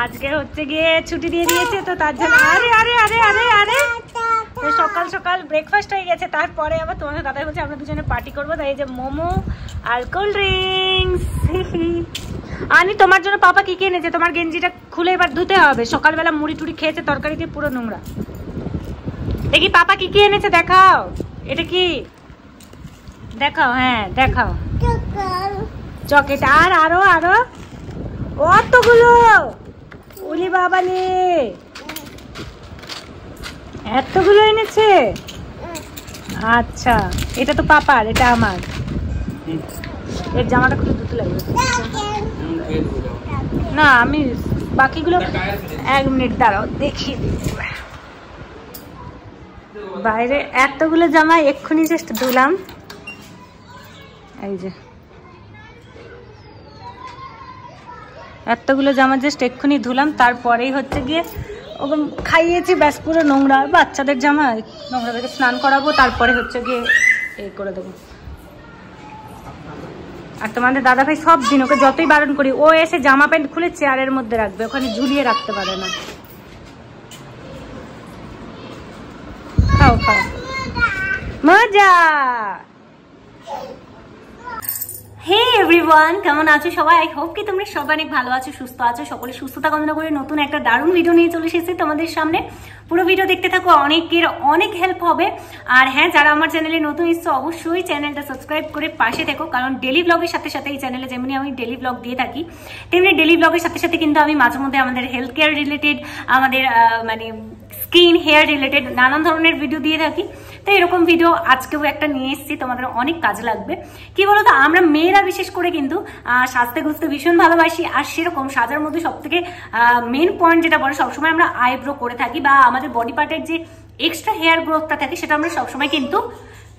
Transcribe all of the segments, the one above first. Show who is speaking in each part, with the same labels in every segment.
Speaker 1: আজকে হচ্ছে গিয়ে ছুটি দিয়ে দিয়েছে, তো তার জন্য আরে আরে আরে আরে আরে তো সকাল সকাল ব্রেকফাস্ট হয়ে গেছে। তারপরে আবার তোমাদের দাদাই বলছে আমরা দুজনে পার্টি করবো, তাই এই যে মোমো আর কোল্ড ড্রিঙ্কস। আনি তোমার জন্য পাপা কি কি এনেছে, তোমার গেঞ্জিটা খুলে এবার ধুতে হবে, সকালবেলা মুড়ি টুড়ি খেয়েছে, তরকারি দিয়ে পুরো নোংরা। দেখি পাপা কি কি এনেছে, দেখাও। এটা কি দেখাও, হ্যাঁ দেখাও। চকলেট আর আরো আরো কতগুলো, উলি বাবালে এতগুলো এনেছে। আচ্ছা এটা তো পাপার, এটা আমার। এর জামাটা খুলে ধুতে লাগবে না, আমি বাকিগুলো 1 মিনিট দাঁড়াও দেখিয়ে দিচ্ছি। বাইরে এতগুলো জামা এক্ষুনি জাস্ট ধুলাম, এই যে এতগুলো জামা জাস্ট এক্ষুনি ধুলাম। তারপরেই হচ্ছে গিয়ে ওকে খাইয়েছি, ব্যাস পুরো নোংরা। বাচ্চাদের জামা নোংরা থেকে স্নান করাবো, তারপরে হচ্ছে গিয়ে এই করে দেবো। আর তোমাদের দাদা ভাই সব দিন ওকে যতই বারণ করি, ও এসে জামা প্যান্ট খুলে চেয়ারের মধ্যে রাখবে, ওখানে ঝুলিয়ে রাখতে পারে না। খাও খাও, মজা। হে এভরিওয়ান, কেমন আছো সবাই? আই হোপ কি তোমরা সবাই অনেক ভালো আছো, সুস্থ আছো। সকলে সুস্থতা কামনা করে নতুন একটা দারুণ ভিডিও নিয়ে চলে এসেছি তোমাদের সামনে। পুরো ভিডিও দেখতে থাকো, অনেকের অনেক হেল্প হবে। আর হ্যাঁ, যারা আমার চ্যানেলে নতুন এসছো অবশ্যই চ্যানেলটা সাবস্ক্রাইব করে পাশে থেকো, কারণ ডেলি ব্লগের সাথে সাথে এই চ্যানেলে যেমনি আমি ডেলি ব্লগ দিয়ে থাকি, তেমনি ডেলি ব্লগের সাথে সাথে কিন্তু আমি মাঝে মধ্যে আমাদের হেলথ কেয়ার রিলেটেড, আমাদের মানে স্কিন হেয়ার রিলেটেড নানান ধরনের ভিডিও দিয়ে থাকি। তো এরকম ভিডিও আজকেও একটা নিয়ে এসেছি, তোমাদের অনেক কাজে লাগবে। কি বলতো, আমরা মেয়েরা বিশেষ করে কিন্তু সাজতে গুজতে ভীষণ ভালোবাসি। আর সেরকম সাজার মধ্যে সব থেকে মেন পয়েন্ট যেটা বলে, সবসময় আমরা আইব্রো করে থাকি, বা আমাদের বডি পার্টের যে এক্সট্রা হেয়ার গ্রোথটা থাকে সেটা আমরা সবসময় কিন্তু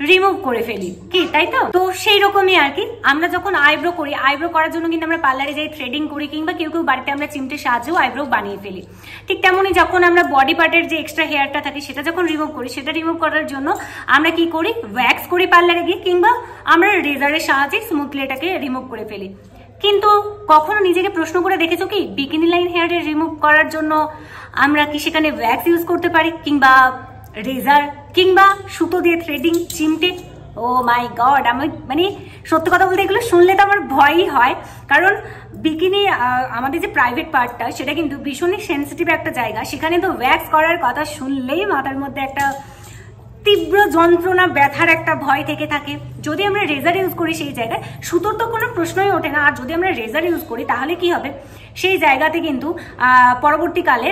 Speaker 1: রিমুভ করে ফেলি, কি তাই তো? তো সেই রকমই আর কি, আমরা যখন আইব্রো করি, আইব্রো করার জন্য কিন্তু আমরা পার্লারে যাই, থ্রেডিং করি, কিংবা কেউ কেউ বাড়িতে আমরা চিমটের সাহায্যেও আইব্রো বানিয়ে ফেলি। ঠিক তেমনই যখন আমরা বডি পার্টের যে এক্সট্রা হেয়ারটা থাকে সেটা যখন রিমুভ করি, সেটা রিমুভ করার জন্য আমরা কি করি, ওয়্যাক্স করি পার্লারে গিয়ে, কিংবা আমরা রেজারের সাহায্যে স্মুথলি এটাকে রিমুভ করে ফেলি। কিন্তু কখনো নিজেকে প্রশ্ন করে দেখেছো কি, বিকিনি লাইন হেয়ারে রিমুভ করার জন্য আমরা কি সেখানে ওয়্যাক্স ইউজ করতে পারি, কিংবা রেজার, কিংবা সুতো দিয়ে থ্রেডিং, চিমটে? ও মাই গড, আমি মানে সত্যি কথা বলতে এগুলো শুনলে তো আমার ভয়ই হয়। কারণ বিকিনি আমাদের যে প্রাইভেট পার্টটা, সেটা কিন্তু ভীষণই সেন্সিটিভ একটা জায়গা। সেখানে তো ওয়্যাক্স করার কথা শুনলেই মাথার মধ্যে একটা তীব্র যন্ত্রণা, ব্যথার একটা ভয় থেকে থাকে। যদি আমরা রেজার ইউজ করি সেই জায়গায় সুতোর তো কোনো প্রশ্নই ওঠে না। আর যদি আমরা রেজার ইউজ করি তাহলে কি হবে, সেই জায়গাতে কিন্তু পরবর্তীকালে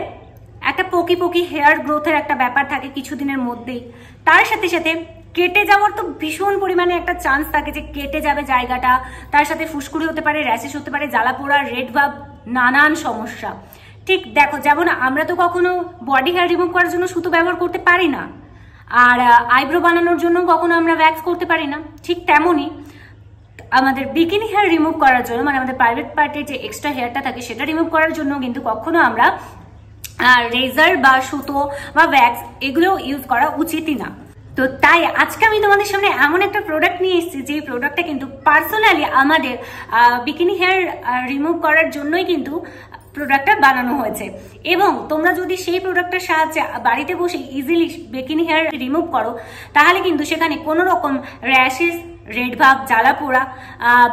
Speaker 1: একটা পকি পকি হেয়ার গ্রোথের একটা ব্যাপার থাকে কিছুদিনের মধ্যেই। তার সাথে সাথে কেটে যাওয়ার তো ভীষণ পরিমাণে একটা চান্স থাকে যে কেটে যাবে জায়গাটা। তার সাথে ফুসকুড়ি হতে পারে, র্যাশেস হতে পারে, জ্বালা পোড়া, রেড ভাব, নানান সমস্যা। ঠিক দেখো, যেমন আমরা তো কখনো বডি হেয়ার রিমুভ করার জন্য সুতো ব্যবহার করতে পারি না, আর আইব্রো বানানোর জন্য কখনো আমরা ওয়্যাক্স করতে পারি না। ঠিক তেমনই আমাদের বিকিনি হেয়ার রিমুভ করার জন্য, মানে আমাদের প্রাইভেট পার্টের যে এক্সট্রা হেয়ারটা থাকে সেটা রিমুভ করার জন্য কিন্তু কখনো আমরা রেজার বা সুতো বা ওয়্যাক্স এগুলো ইউজ করা উচিতই না। তো তাই আজকে আমি তোমাদের সামনে এমন একটা প্রোডাক্ট নিয়ে এসেছি, যে প্রোডাক্টটা কিন্তু পার্সোনালি আমাদের বিকিনি হেয়ার রিমুভ করার জন্যই কিন্তু প্রোডাক্টটা বানানো হয়েছে। এবং তোমরা যদি সেই প্রোডাক্টের সাহায্যে বাড়িতে বসে ইজিলি বিকিনি হেয়ার রিমুভ করো, তাহলে কিন্তু সেখানে কোনো রকম র্যাশেস, রেড ভাব, জ্বালা পোড়া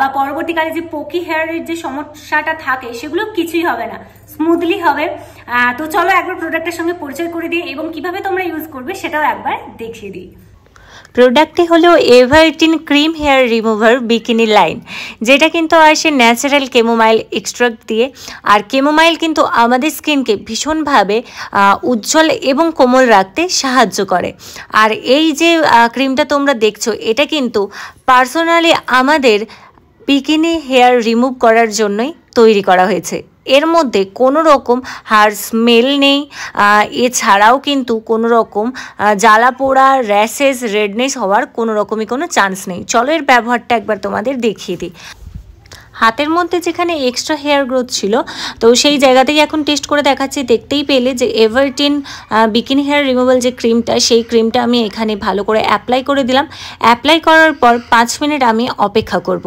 Speaker 1: বা পরবর্তীকালে যে পকি হেয়ারের যে সমস্যাটা থাকে সেগুলো কিছুই হবে না, স্মুথলি হবে। তো চলো একবার প্রোডাক্টের সঙ্গে পরিচয় করে দিই এবং কিভাবে তোমরা ইউজ করবে সেটাও একবার দেখিয়ে দিই।
Speaker 2: প্রোডাক্টটি হলো Everteen cream hair remover bikini line, যেটা কিন্তু আসে ন্যাচারাল কেমোমাইল এক্সট্রাক্ট দিয়ে। আর কেমোমাইল কিন্তু আমাদের স্কিনকে ভীষণভাবে উজ্জ্বল এবং কোমল রাখতে সাহায্য করে। আর এই যে ক্রিমটা তোমরা দেখছো, এটা কিন্তু পার্সোনালি আমাদের বিকিনি হেয়ার রিমুভ করার জন্যই তৈরি করা হয়েছে। এর মধ্যে কোনো রকম হার স্মেল নেই, এছাড়াও কিন্তু কোনো রকম জ্বালা পোড়া, র্যাশেস, রেডনেস হওয়ার কোনো রকমই কোনো চান্স নেই। চলো এর ব্যবহারটা একবার তোমাদের দেখিয়ে দিই। হাতের মধ্যে যেখানে এক্সট্রা হেয়ার গ্রোথ ছিল, তো সেই জায়গাতেই এখন টেস্ট করে দেখাচ্ছি। দেখতেই পেলে যে এভারটিন বিকিনি হেয়ার রিমুভাল যে ক্রিমটা, সেই ক্রিমটা আমি এখানে ভালো করে অ্যাপ্লাই করে দিলাম। অ্যাপ্লাই করার পর 5 মিনিট আমি অপেক্ষা করব,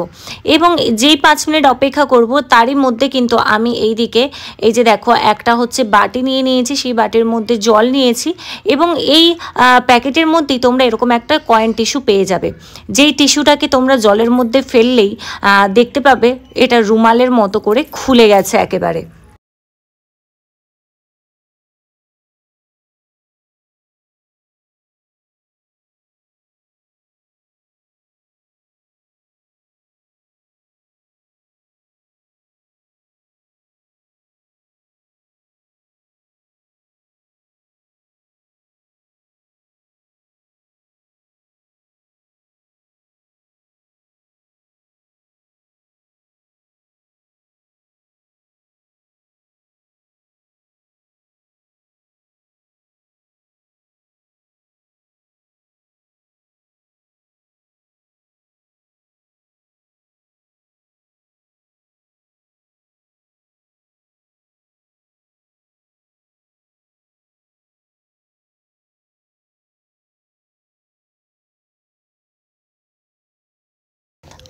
Speaker 2: এবং যেই 5 মিনিট অপেক্ষা করব তারই মধ্যে কিন্তু আমি এই দিকে এই যে দেখো একটা হচ্ছে বাটি নিয়ে নিয়েছি, সেই বাটির মধ্যে জল নিয়েছি, এবং এই প্যাকেটের মধ্যেই তোমরা এরকম একটা কয়েন টিস্যু পেয়ে যাবে। যেই টিস্যুটাকে তোমরা জলের মধ্যে ফেললেই দেখতে পাবে এটা রুমালের মতো করে খুলে গেছে একেবারে।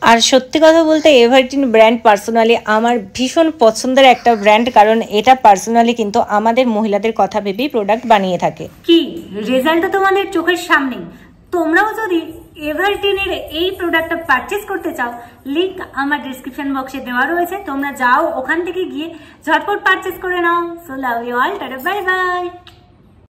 Speaker 2: আর সত্যি কথা বলতে এভারটিন ব্র্যান্ড পার্সোনালি আমার ভীষণ পছন্দের একটা ব্র্যান্ড, কারণ এটা পার্সোনালি কিন্তু আমাদের মহিলাদের কথা ভেবেই প্রোডাক্ট বানিয়ে থাকে।
Speaker 1: কি রেজাল্টটা তোমাদের চোখের সামনে। তোমরাও যদি এভারটিনের এই প্রোডাক্টটা পারচেস করতে চাও, লিংক আমার ডেসক্রিপশন বক্সে দেওয়া রয়েছে, তোমরা যাও ওখান থেকে গিয়ে ঝটপট পারচেস করে নাও। So love you all, tata, bye by.